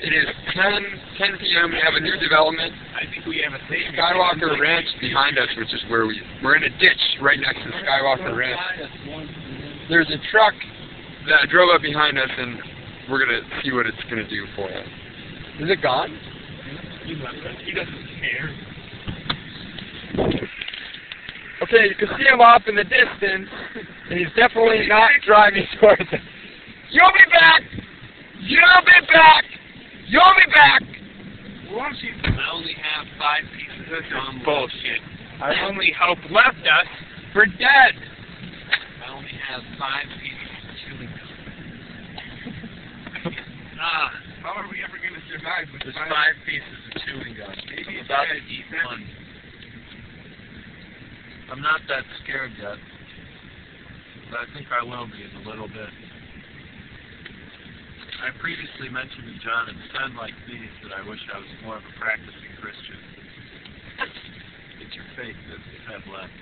It is 10 p.m. We have a new development. I think we have a thing. Skywalker Ranch behind us, which is where we're in a ditch right next to Skywalker Ranch. There's a truck that drove up behind us, and we're going to see what it's going to do for us. Is it gone? He doesn't care. Okay, you can see him off in the distance, and he's definitely not driving towards us. You'll be back! You'll be back! You'll be back! I only have 5 pieces of dumb bullshit. Our only hope left us for dead. I only have 5 pieces of chewing gum. How are we ever going to survive with 5 pieces of chewing gum? Maybe it's about to eat one. I'm not that scared yet, but I think I will be in a little bit. I previously mentioned to John and Sven like these that I wish I was more of a practicing Christian. It's your faith that you have left.